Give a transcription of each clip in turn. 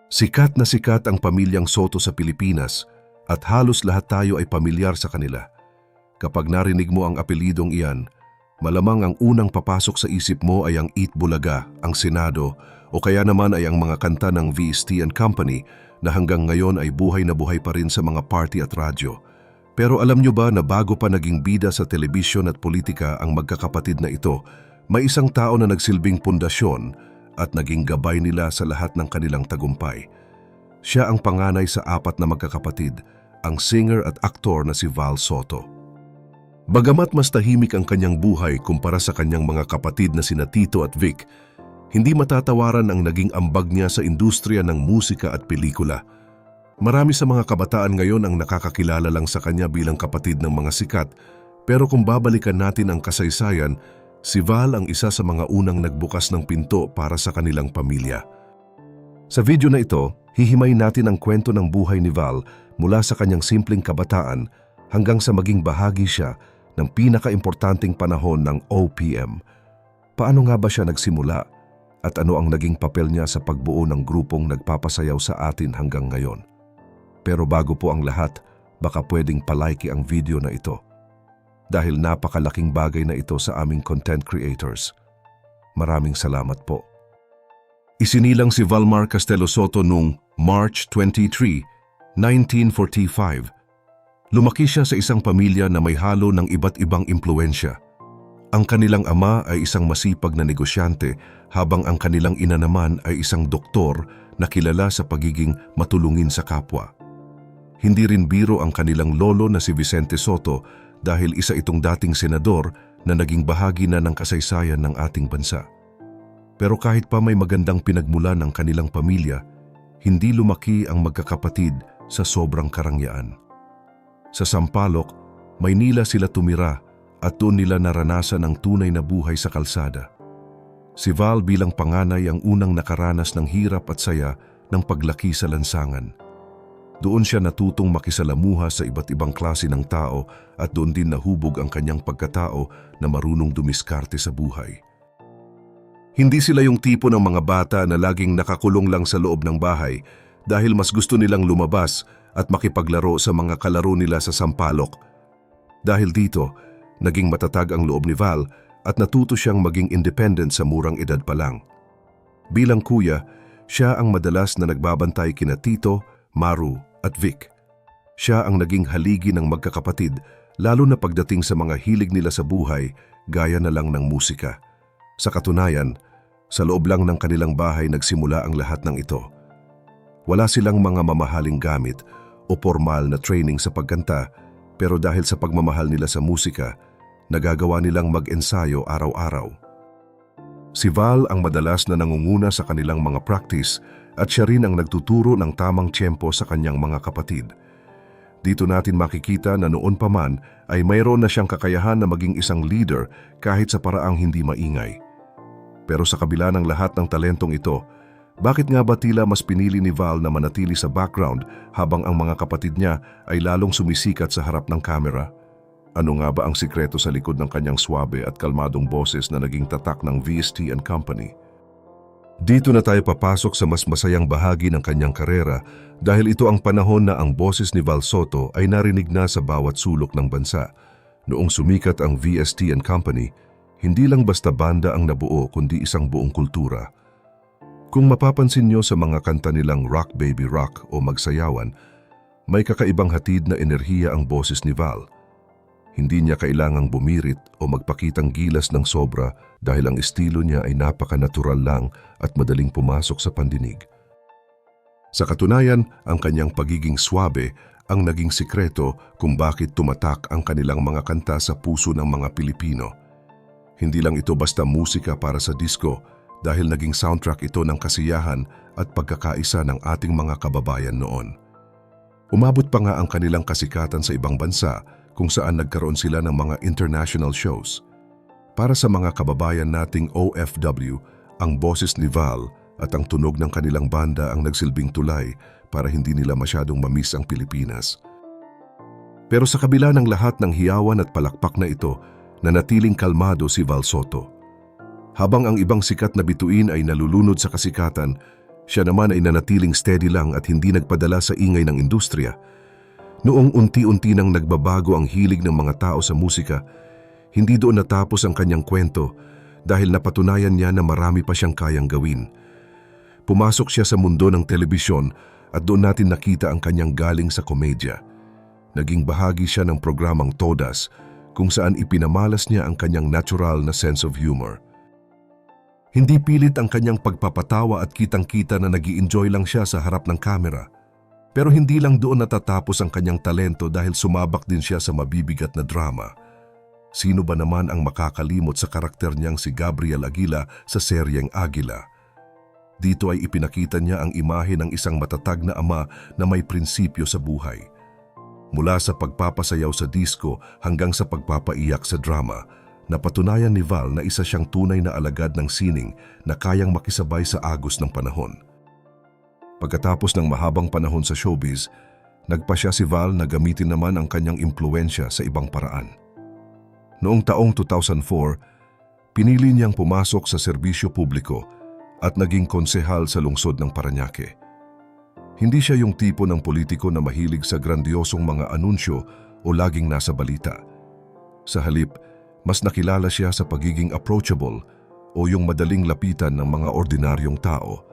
Sikat na sikat ang pamilyang Soto sa Pilipinas at halos lahat tayo ay pamilyar sa kanila. Kapag narinig mo ang apelidong iyan, malamang ang unang papasok sa isip mo ay ang Eat Bulaga, ang Senado, o kaya naman ay ang mga kanta ng VST and Company na hanggang ngayon ay buhay na buhay pa rin sa mga party at radyo. Pero alam nyo ba na bago pa naging bida sa telebisyon at politika ang magkakapatid na ito, may isang tao na nagsilbing pundasyon at naging gabay nila sa lahat ng kanilang tagumpay. Siya ang panganay sa apat na magkakapatid, ang singer at aktor na si Val Soto. Bagamat mas tahimik ang kanyang buhay kumpara sa kanyang mga kapatid na sina Tito at Vic, hindi matatawaran ang naging ambag niya sa industriya ng musika at pelikula. Marami sa mga kabataan ngayon ang nakakakilala lang sa kanya bilang kapatid ng mga sikat, pero kung babalikan natin ang kasaysayan, si Val ang isa sa mga unang nagbukas ng pinto para sa kanilang pamilya. Sa video na ito, hihimay natin ang kwento ng buhay ni Val mula sa kanyang simpleng kabataan hanggang sa maging bahagi siya ng pinakaimportanteng panahon ng OPM. Paano nga ba siya nagsimula at ano ang naging papel niya sa pagbuo ng grupong nagpapasayaw sa atin hanggang ngayon? Pero bago po ang lahat, baka pwedeng palike ang video na ito. Dahil napakalaking bagay na ito sa aming content creators. Maraming salamat po. Isinilang si Valmar Castelo Soto noong March 23, 1945. Lumaki siya sa isang pamilya na may halo ng iba't ibang impluensya. Ang kanilang ama ay isang masipag na negosyante habang ang kanilang ina naman ay isang doktor na kilala sa pagiging matulungin sa kapwa. Hindi rin biro ang kanilang lolo na si Vicente Soto dahil isa itong dating senador na naging bahagi na ng kasaysayan ng ating bansa. Pero kahit pa may magandang pinagmulan ng kanilang pamilya, hindi lumaki ang magkakapatid sa sobrang karangyaan. Sa Sampaloc, Maynila sila tumira at doon nila naranasan ang tunay na buhay sa kalsada. Si Val bilang panganay ang unang nakaranas ng hirap at saya ng paglaki sa lansangan. Doon siya natutong makisalamuha sa iba't ibang klase ng tao at doon din nahubog ang kanyang pagkatao na marunong dumiskarte sa buhay. Hindi sila yung tipo ng mga bata na laging nakakulong lang sa loob ng bahay dahil mas gusto nilang lumabas at makipaglaro sa mga kalaro nila sa Sampaloc. Dahil dito, naging matatag ang loob ni Val at natuto siyang maging independent sa murang edad pa lang. Bilang kuya, siya ang madalas na nagbabantay kina Tito, Maru at Vic. Siya ang naging haligi ng magkakapatid lalo na pagdating sa mga hilig nila sa buhay gaya na lang ng musika. Sa katunayan, sa loob lang ng kanilang bahay nagsimula ang lahat ng ito. Wala silang mga mamahaling gamit o formal na training sa pagkanta pero dahil sa pagmamahal nila sa musika, nagagawa nilang mag-ensayo araw-araw. Si Val ang madalas na nangunguna sa kanilang mga practice at siya rin ang nagtuturo ng tamang tiyempo sa kanyang mga kapatid. Dito natin makikita na noon pa man ay mayroon na siyang kakayahan na maging isang leader kahit sa paraang hindi maingay. Pero sa kabila ng lahat ng talentong ito, bakit nga ba tila mas pinili ni Val na manatili sa background habang ang mga kapatid niya ay lalong sumisikat sa harap ng kamera? Ano nga ba ang sikreto sa likod ng kanyang swabe at kalmadong boses na naging tatak ng VST and Company? Dito na tayo papasok sa mas masayang bahagi ng kanyang karera dahil ito ang panahon na ang boses ni Val Soto ay narinig na sa bawat sulok ng bansa. Noong sumikat ang VST and Company, hindi lang basta banda ang nabuo kundi isang buong kultura. Kung mapapansin nyo sa mga kanta nilang Rock Baby Rock o Magsayawan, may kakaibang hatid na enerhiya ang boses ni Val. Hindi niya kailangang bumirit o magpakitang gilas ng sobra dahil ang estilo niya ay napaka-natural lang at madaling pumasok sa pandinig. Sa katunayan, ang kanyang pagiging swabe ang naging sikreto kung bakit tumatak ang kanilang mga kanta sa puso ng mga Pilipino. Hindi lang ito basta musika para sa disco dahil naging soundtrack ito ng kasiyahan at pagkakaisa ng ating mga kababayan noon. Umabot pa nga ang kanilang kasikatan sa ibang bansa kung saan nagkaroon sila ng mga international shows. Para sa mga kababayan nating OFW, ang boses ni Val at ang tunog ng kanilang banda ang nagsilbing tulay para hindi nila masyadong mamiss ang Pilipinas. Pero sa kabila ng lahat ng hiyawan at palakpak na ito, nanatiling kalmado si Val Soto. Habang ang ibang sikat na bituin ay nalulunod sa kasikatan, Siya naman ay nanatiling steady lang at hindi nagpadala sa ingay ng industriya. Noong unti-unti nang nagbabago ang hilig ng mga tao sa musika, hindi doon natapos ang kanyang kwento dahil napatunayan niya na marami pa siyang kayang gawin. Pumasok siya sa mundo ng telebisyon at doon natin nakita ang kanyang galing sa komedya. Naging bahagi siya ng programang Todas kung saan ipinamalas niya ang kanyang natural na sense of humor. Hindi pilit ang kanyang pagpapatawa at kitang-kita na nag-i-enjoy lang siya sa harap ng kamera. Pero hindi lang doon natatapos ang kanyang talento dahil sumabak din siya sa mabibigat na drama. Sino ba naman ang makakalimot sa karakter niyang si Gabriel Aguila sa seryeng Aguila? Dito ay ipinakita niya ang imahe ng isang matatag na ama na may prinsipyo sa buhay. Mula sa pagpapasayaw sa disco hanggang sa pagpapaiyak sa drama, napatunayan ni Val na isa siyang tunay na alagad ng sining na kayang makisabay sa agos ng panahon. Pagkatapos ng mahabang panahon sa showbiz, nagpasya si Val na gamitin naman ang kanyang impluensya sa ibang paraan. Noong taong 2004, pinili niyang pumasok sa serbisyo publiko at naging konsehal sa lungsod ng Parañaque. Hindi siya yung tipo ng politiko na mahilig sa grandiosong mga anunsyo o laging nasa balita. Sa halip, mas nakilala siya sa pagiging approachable o yung madaling lapitan ng mga ordinaryong tao.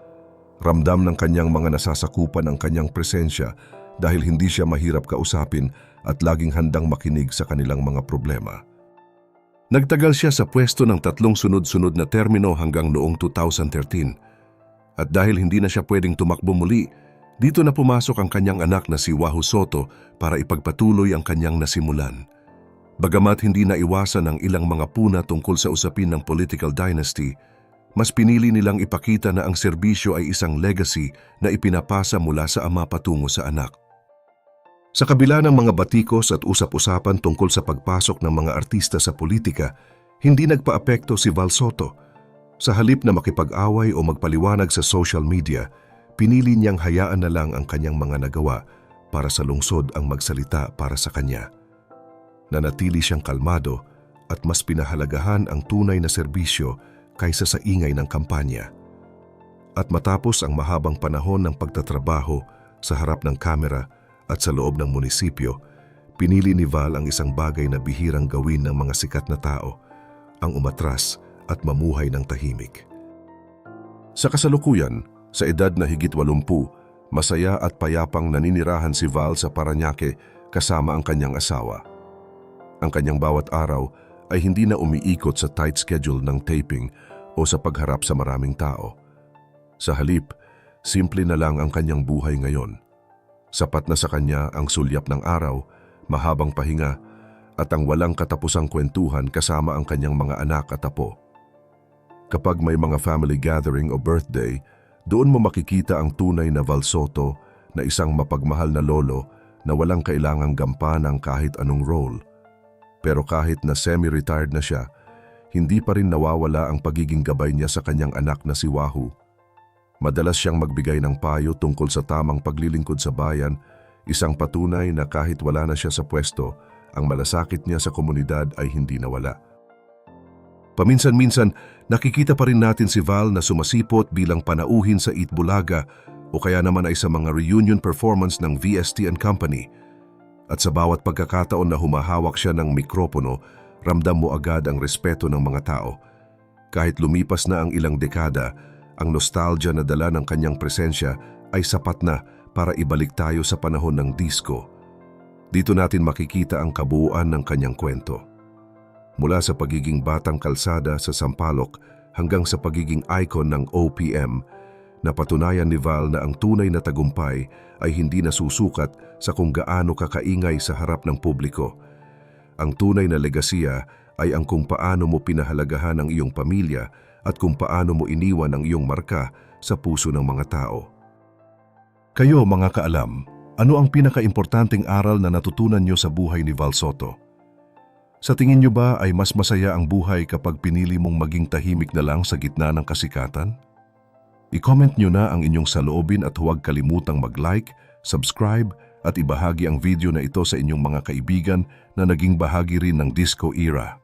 Ramdam ng kanyang mga nasasakupan ang kanyang presensya dahil hindi siya mahirap kausapin at laging handang makinig sa kanilang mga problema. Nagtagal siya sa pwesto ng 3 sunod-sunod na termino hanggang noong 2013. At dahil hindi na siya pwedeng tumakbo muli, dito na pumasok ang kanyang anak na si Wahoo Soto para ipagpatuloy ang kanyang nasimulan. Bagamat hindi naiwasan ang ilang mga puna tungkol sa usapin ng political dynasty, mas pinili nilang ipakita na ang serbisyo ay isang legacy na ipinapasa mula sa ama patungo sa anak. Sa kabila ng mga batikos at usap-usapan tungkol sa pagpasok ng mga artista sa politika, hindi nagpaapekto si Val Soto. Sa halip na makipag-away o magpaliwanag sa social media, pinili niyang hayaan na lang ang kanyang mga nagawa para sa lungsod ang magsalita para sa kanya. Nanatili siyang kalmado at mas pinahalagahan ang tunay na serbisyo kaysa sa ingay ng kampanya. At matapos ang mahabang panahon ng pagtatrabaho sa harap ng kamera at sa loob ng munisipyo, pinili ni Val ang isang bagay na bihirang gawin ng mga sikat na tao, ang umatras at mamuhay ng tahimik. Sa kasalukuyan, sa edad na higit 80, masaya at payapang naninirahan si Val sa Parañaque kasama ang kanyang asawa. Ang kanyang bawat araw ay hindi na umiikot sa tight schedule ng taping o sa pagharap sa maraming tao. Sa halip, simple na lang ang kanyang buhay ngayon. Sapat na sa kanya ang sulyap ng araw, mahabang pahinga, at ang walang katapusang kwentuhan kasama ang kanyang mga anak at apo. Kapag may mga family gathering o birthday, doon mo makikita ang tunay na Val Soto na isang mapagmahal na lolo na walang kailangang gampanan kahit anong role. Pero kahit na semi-retired na siya, hindi pa rin nawawala ang pagiging gabay niya sa kanyang anak na si Wahoo. Madalas siyang magbigay ng payo tungkol sa tamang paglilingkod sa bayan, isang patunay na kahit wala na siya sa pwesto, ang malasakit niya sa komunidad ay hindi nawala. Paminsan-minsan, nakikita pa rin natin si Val na sumasipot bilang panauhin sa Eat Bulaga o kaya naman ay sa mga reunion performance ng VST and Company. At sa bawat pagkakataon na humahawak siya ng mikropono, ramdam mo agad ang respeto ng mga tao. Kahit lumipas na ang ilang dekada, ang nostalgia na dala ng kanyang presensya ay sapat na para ibalik tayo sa panahon ng disco. Dito natin makikita ang kabuuan ng kanyang kwento. Mula sa pagiging batang kalsada sa Sampaloc hanggang sa pagiging icon ng OPM, napatunayan ni Val na ang tunay na tagumpay ay hindi nasusukat sa kung gaano kakaingay sa harap ng publiko. Ang tunay na legasiya ay ang kung paano mo pinahalagahan ang iyong pamilya at kung paano mo iniwan ang iyong marka sa puso ng mga tao. Kayo mga kaalam, ano ang pinakaimportanteng aral na natutunan niyo sa buhay ni Val Soto? Sa tingin niyo ba ay mas masaya ang buhay kapag pinili mong maging tahimik na lang sa gitna ng kasikatan? I-comment niyo na ang inyong saloobin at huwag kalimutang mag-like, subscribe at ibahagi ang video na ito sa inyong mga kaibigan na naging bahagi rin ng disco era.